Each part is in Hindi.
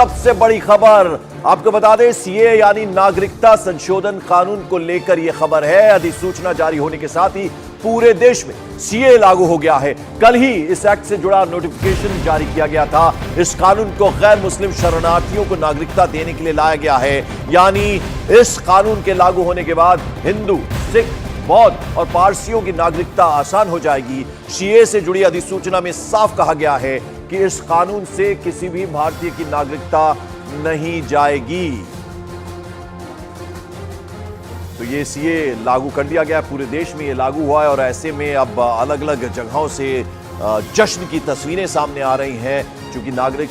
सबसे बड़ी खबर आपको बता दें, सीए यानी नागरिकता संशोधन कानून को लेकर यह खबर है। अधिसूचना जारी होने के साथ ही पूरे देश में सीए लागू हो गया है। कल ही इस एक्ट से जुड़ा नोटिफिकेशन जारी किया गया था। इस कानून को गैर मुस्लिम शरणार्थियों को नागरिकता देने के लिए लाया गया है। यानी इस कानून के लागू होने के बाद हिंदू, सिख, बौद्ध और पारसियों की नागरिकता आसान हो जाएगी। सीए से जुड़ी अधिसूचना में साफ कहा गया है कि इस कानून से किसी भी भारतीय की नागरिकता नहीं जाएगी। तो ये सीए लागू कर दिया गया, पूरे देश में ये लागू हुआ है और ऐसे में अब अलग अलग जगहों से जश्न की तस्वीरें सामने आ रही हैं, क्योंकि नागरिक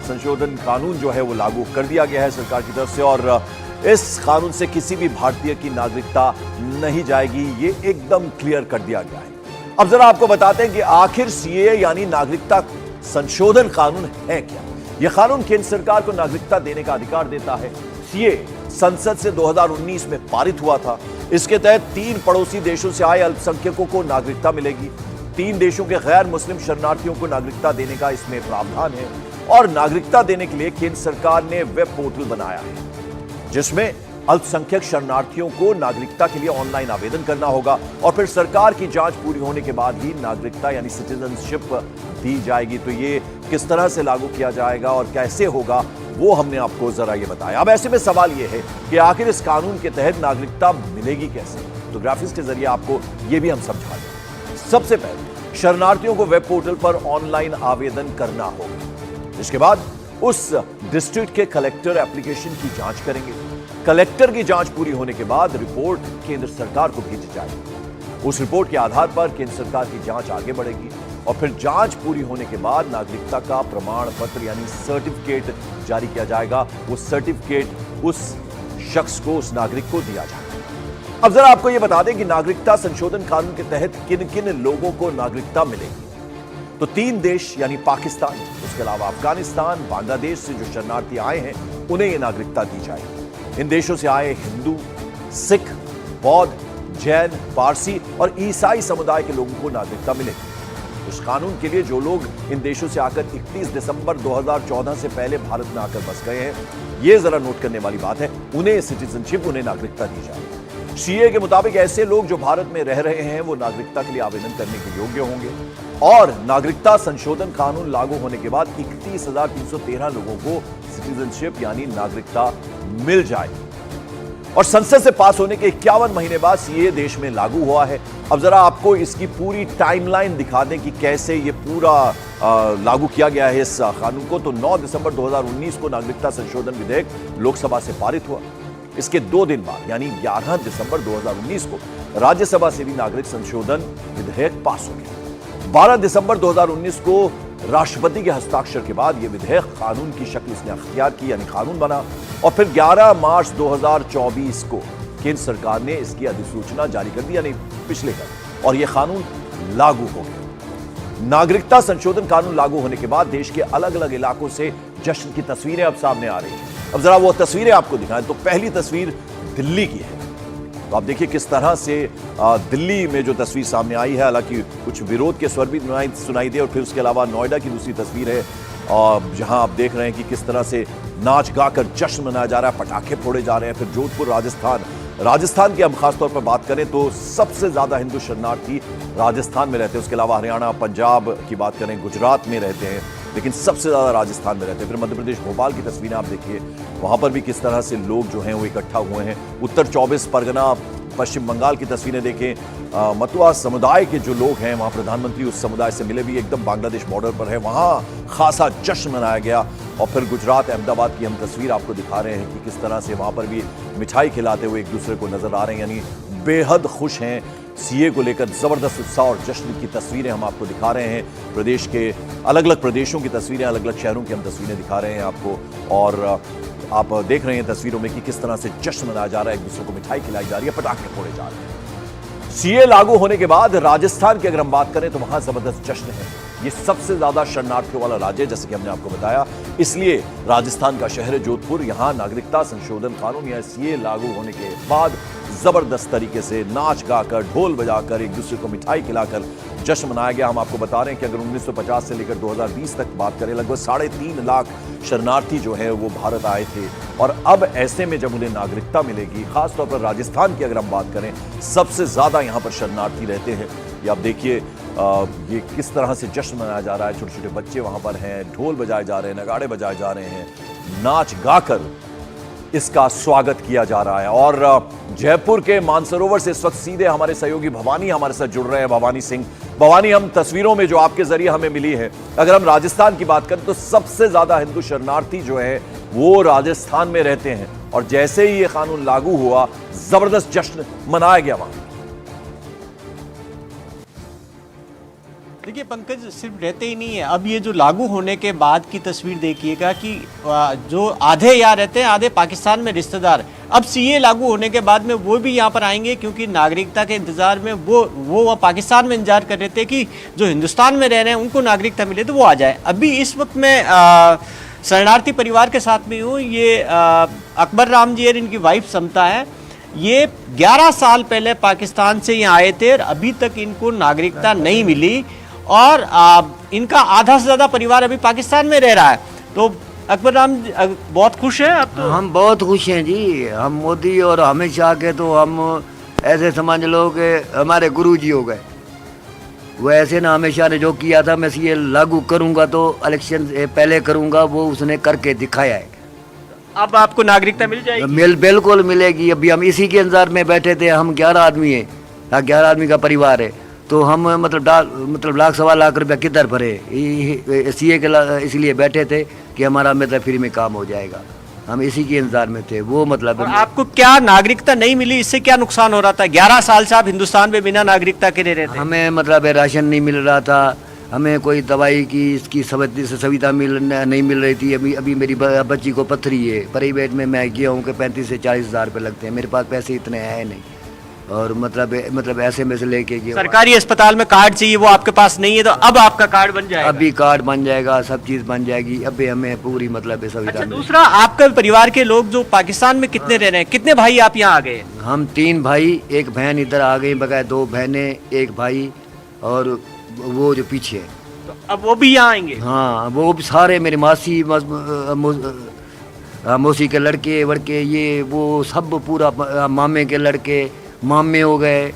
संशोधन कानून जो है वो लागू कर दिया गया है सरकार की तरफ से और इस कानून से किसी भी भारतीय की नागरिकता नहीं जाएगी। ये एकदम क्लियर कर दिया गया है। अब जरा आपको बताते हैं कि आखिर सीए यानी नागरिकता संशोधन कानून है क्या। यह कानून केंद्र सरकार को नागरिकता देने का अधिकार देता है। सीए संसद से 2019 में पारित हुआ था। इसके तहत 3 पड़ोसी देशों से आए अल्पसंख्यकों को नागरिकता मिलेगी। 3 देशों के गैर मुस्लिम शरणार्थियों को नागरिकता देने का इसमें प्रावधान है और नागरिकता देने के लिए केंद्र सरकार ने वेब पोर्टल बनाया है, जिसमें अल्पसंख्यक शरणार्थियों को नागरिकता के लिए ऑनलाइन आवेदन करना होगा और फिर सरकार की जांच पूरी होने के बाद ही नागरिकता यानी सिटीजनशिप दी जाएगी। तो ये किस तरह से लागू किया जाएगा और कैसे होगा वो हमने आपको जरा ये बताया। अब ऐसे में सवाल ये है कि आखिर इस कानून के तहत नागरिकता मिलेगी कैसे, तो ग्राफिक्स के जरिए आपको ये भी हम समझा दें। सबसे पहले शरणार्थियों को वेब पोर्टल पर ऑनलाइन आवेदन करना होगा। इसके बाद उस डिस्ट्रिक्ट के कलेक्टर एप्लीकेशन की जांच करेंगे। कलेक्टर की जांच पूरी होने के बाद रिपोर्ट केंद्र सरकार को भेजी जाएगी। उस रिपोर्ट के आधार पर केंद्र सरकार की जांच आगे बढ़ेगी और फिर जांच पूरी होने के बाद नागरिकता का प्रमाण पत्र यानी सर्टिफिकेट जारी किया जाएगा। वो सर्टिफिकेट उस शख्स को, उस नागरिक को दिया जाएगा। अब जरा आपको यह बता दें कि नागरिकता संशोधन कानून के तहत किन किन लोगों को नागरिकता मिलेगी। तो 3 देश यानी पाकिस्तान, उसके अलावा अफगानिस्तान, बांग्लादेश से जो शरणार्थी आए हैं उन्हें यह नागरिकता दी जाएगी। इन देशों से आए हिंदू, सिख, बौद्ध, जैन, पारसी और ईसाई समुदाय के लोगों को नागरिकता मिलेगी। इस कानून के लिए जो लोग इन देशों से आकर 31 दिसंबर 2014 से पहले भारत में आकर बस गए हैं, ये जरा नोट करने वाली बात है, उन्हें सिटीजनशिप, उन्हें नागरिकता दी जाएगी। सीए के मुताबिक ऐसे लोग जो भारत में रह रहे हैं वो नागरिकता के लिए आवेदन करने के योग्य होंगे और नागरिकता संशोधन कानून लागू होने के बाद 31,313 लोगों को सिटीजनशिप यानी नागरिकता मिल जाएगी। और संसद से पास होने के 51 महीने बाद सीए देश में लागू हुआ है। अब जरा आपको इसकी पूरी टाइमलाइन दिखा दें कि कैसे ये पूरा लागू किया गया है इस कानून को। तो 9 दिसंबर 2019 को नागरिकता संशोधन विधेयक लोकसभा से पारित हुआ। इसके 2 दिन बाद यानी 11 दिसंबर 2019 को राज्यसभा से भी नागरिक संशोधन विधेयक पास हो गया। 12 दिसंबर 2019 को राष्ट्रपति के हस्ताक्षर के बाद यह विधेयक कानून की शक्ल इसने अख्तियार की यानी कानून बना और फिर 11 मार्च 2024 को केंद्र सरकार ने इसकी अधिसूचना जारी कर दी यानी पिछले कल, और यह कानून लागू हो गया। नागरिकता संशोधन कानून लागू होने के बाद देश के अलग अलग इलाकों से जश्न की तस्वीरें अब सामने आ रही हैं। अब जरा वो तस्वीरें आपको दिखाएं। तो पहली तस्वीर दिल्ली की है। तो आप देखिए किस तरह से दिल्ली में जो तस्वीर सामने आई है, हालांकि कुछ विरोध के स्वर भी सुनाई दे। और फिर उसके अलावा नोएडा की दूसरी तस्वीर है जहां आप देख रहे हैं कि किस तरह से नाच गाकर जश्न मनाया जा रहा है, पटाखे फोड़े जा रहे हैं। फिर जोधपुर राजस्थान की हम खासतौर पर बात करें तो सबसे ज्यादा हिंदू शरणार्थी राजस्थान में रहते हैं। उसके अलावा हरियाणा, पंजाब की बात करें, गुजरात में रहते हैं, लेकिन सबसे ज्यादा राजस्थान में रहते हैं। फिर मध्य प्रदेश भोपाल की तस्वीरें आप देखिए, वहां पर भी किस तरह से लोग जो हैं वो इकट्ठा हुए हैं। उत्तर 24 परगना, पश्चिम बंगाल की तस्वीरें देखें, मतुआ समुदाय के जो लोग हैं वहां प्रधानमंत्री उस समुदाय से मिले भी, एकदम बांग्लादेश बॉर्डर पर है, वहां खासा जश्न मनाया गया। और फिर गुजरात, अहमदाबाद की हम तस्वीर आपको दिखा रहे हैं कि किस तरह से वहां पर भी मिठाई खिलाते हुए एक दूसरे को नजर आ रहे हैं, यानी बेहद खुश हैं। सीए को लेकर जबरदस्त उत्साह और जश्न की तस्वीरें हम आपको दिखा रहे हैं। प्रदेश के अलग अलग प्रदेशों की तस्वीरें, अलग अलग शहरों की हम तस्वीरें दिखा रहे हैं आपको, और आप देख रहे हैं तस्वीरों में कि किस तरह से जश्न मनाया जा रहा है, एक दूसरे को मिठाई खिलाई जा रही है, पटाखे फोड़े जा रहे हैं। सीए लागू होने के बाद राजस्थान की अगर हम बात करें तो वहां जबरदस्त जश्न है। ये सबसे ज्यादा शरणार्थियों वाला राज्य है, जैसे कि हमने आपको बताया, इसलिए राजस्थान का शहर है जोधपुर। यहां नागरिकता संशोधन कानून या सीए लागू होने के बाद जबरदस्त तरीके से नाच गाकर, ढोल बजाकर, एक दूसरे को मिठाई खिलाकर जश्न मनाया गया। हम आपको बता रहे हैं कि अगर 1950 से लेकर 2020 तक बात करें, लगभग 3.5 लाख शरणार्थी जो है वो भारत आए थे। और अब ऐसे में जब उन्हें नागरिकता मिलेगी, खासतौर पर राजस्थान की अगर हम बात करें, सबसे ज्यादा यहां पर शरणार्थी रहते हैं। ये आप देखिए ये किस तरह से जश्न मनाया जा रहा है। छोटे छोटे बच्चे वहां पर हैं, ढोल बजाए जा रहे हैं, नगाड़े बजाए जा रहे हैं, नाच गाकर इसका स्वागत किया जा रहा है। और जयपुर के मानसरोवर से इस वक्त सीधे हमारे सहयोगी भवानी हमारे साथ जुड़ रहे हैं, भवानी सिंह। भवानी, हम तस्वीरों में जो आपके जरिए हमें मिली है, अगर हम राजस्थान की बात करें तो सबसे ज्यादा हिंदू शरणार्थी जो है वो राजस्थान में रहते हैं। और जैसे ही ये कानून लागू हुआ, जबरदस्त जश्न मनाया गया वहां। देखिए पंकज, सिर्फ रहते ही नहीं है, अब ये जो लागू होने के बाद की तस्वीर देखिएगा कि जो आधे यहाँ रहते हैं, आधे पाकिस्तान में रिश्तेदार, अब सीए लागू होने के बाद में वो भी यहाँ पर आएंगे, क्योंकि नागरिकता के इंतजार में वो पाकिस्तान में इंतजार कर रहे थे कि जो हिंदुस्तान में रह रहे हैं उनको नागरिकता मिले तो वो आ जाए। अभी इस वक्त मैं शरणार्थी परिवार के साथ में हूँ। ये अकबर राम जी और इनकी वाइफ समता है। ये 11 साल पहले पाकिस्तान से यहाँ आए थे और अभी तक इनको नागरिकता नहीं मिली, और इनका आधा से ज्यादा परिवार अभी पाकिस्तान में रह रहा है। तो अकबर राम बहुत खुश हैं आप? तो हम बहुत खुश हैं जी। हम मोदी और अमित शाह के तो हम ऐसे समझ लो कि हमारे गुरुजी हो गए। वो ऐसे ना, अमित शाह ने जो किया था, मैं ये लागू करूंगा तो इलेक्शन से पहले करूंगा, वो उसने करके दिखाया है। अब आपको नागरिकता मिल जाएगी? बिल्कुल मिलेगी। अभी हम इसी के इंतजार में बैठे थे। हम 11 आदमी हैं, 11 आदमी का परिवार है। तो हम मतलब लाख सवा लाख रुपया किधर भरे, सीए के इसलिए बैठे थे कि हमारा मतलब फ्री में काम हो जाएगा। हम इसी के इंतजार में थे। वो मतलब आपको क्या नागरिकता नहीं मिली, इससे क्या नुकसान हो रहा था? 11 साल से आप हिंदुस्तान में बिना नागरिकता के रह रहे थे। हमें मतलब राशन नहीं मिल रहा था, हमें कोई दवाई की इसकी सुविधा नहीं मिल रही थी। अभी मेरी बच्ची को पथरी है, प्राइवेट में मैं गया हूँ कि 35 से 40 हज़ार रुपये लगते हैं। मेरे पास पैसे इतने हैं नहीं, और मतलब ऐसे में से लेके गया। सरकारी अस्पताल में कार्ड चाहिए, वो आपके पास नहीं है, तो अब आपका कार्ड बन जाएगा? अभी कार्ड बन जाएगा, सब चीज़ बन जाएगी। अभी हमें पूरी मतलब सुविधा। अच्छा, दूसरा, आपके परिवार के लोग जो पाकिस्तान में कितने रह रहे हैं? कितने भाई आप यहाँ आ गए? हम 3 भाई, 1 बहन इधर आ गई, बगैर 2 बहनें, 1 भाई, और वो जो पीछे है। तो अब वो भी यहाँ आएंगे? हाँ, वो भी सारे मेरी मासी मौसी के लड़के वड़के, ये वो सब पूरा, मामे के लड़के मामे हो गए,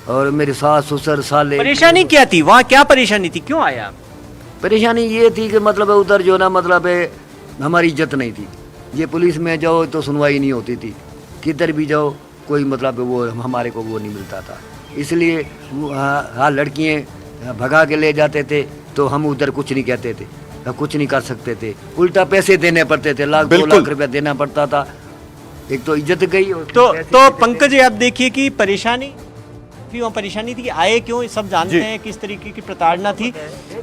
और मेरे सास ससुर साले। परेशानी क्या थी वहाँ? क्या परेशानी थी, क्यों आया? परेशानी ये थी कि मतलब उधर जो ना मतलब हमारी इज्जत नहीं थी। ये पुलिस में जाओ तो सुनवाई नहीं होती थी, किधर भी जाओ कोई मतलब वो हमारे को वो नहीं मिलता था। इसलिए हाँ, लड़कियाँ भगा के ले जाते थे तो हम उधर कुछ नहीं कहते थे, कुछ नहीं कर सकते थे। उल्टा पैसे देने पड़ते थे, 2 लाख रुपया देना पड़ता था। एक तो इज्जत गई। तो पंकज, आप देखिए कि परेशानी थी, आए क्यों, सब जानते हैं किस तरीके की प्रताड़ना थी।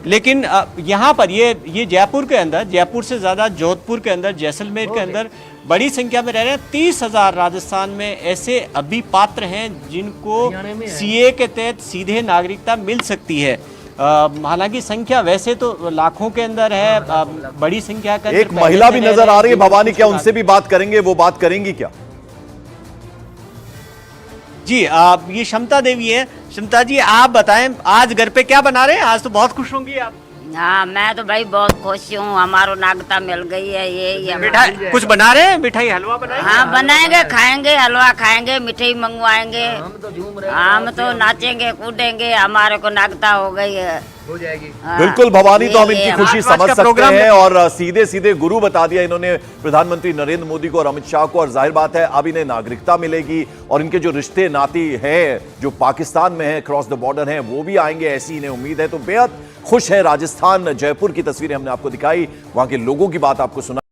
लेकिन यहाँ पर ये जयपुर के अंदर, जयपुर से ज्यादा जोधपुर के अंदर, जैसलमेर के अंदर बड़ी संख्या में रह रहे हैं। 30,000 राजस्थान में ऐसे अभी पात्र हैं जिनको सीए के तहत सीधे नागरिकता मिल सकती है। हालांकि संख्या वैसे तो लाखों के अंदर है, बड़ी संख्या का। एक महिला भी नजर आ रही है भवानी, क्या उनसे भी बात करेंगे? वो बात करेंगी क्या? जी, ये क्षमता देवी है। क्षमता जी, आप बताएं, आज घर पे क्या बना रहे हैं? आज तो बहुत खुश होंगी आप। हाँ, मैं तो भाई बहुत खुश हूँ, हमारो नागरिकता मिल गई है। ये मिठाई कुछ बना रहे हैं? मिठाई हलवा बनाएंगे? हाँ, बनाएंगे, खाएंगे, हलवा खाएंगे, मिठाई मंगवाएंगे। हम तो नाचेंगे कूदेंगे, हमारे को नागरिकता हो गई है, हो जाएगी। बिल्कुल भवानी, तो हम इनकी खुशी समझ सकते हैं। और सीधे सीधे गुरु बता दिया इन्होंने प्रधानमंत्री नरेंद्र मोदी को और अमित शाह को। और जाहिर बात है अब इन्हें नागरिकता मिलेगी, और इनके जो रिश्ते नाती हैं जो पाकिस्तान में है, क्रॉस द बॉर्डर हैं, वो भी आएंगे, ऐसी इन्हें उम्मीद है। तो बेहद खुश है राजस्थान। जयपुर की तस्वीरें हमने आपको दिखाई, वहां के लोगों की बात आपको सुना।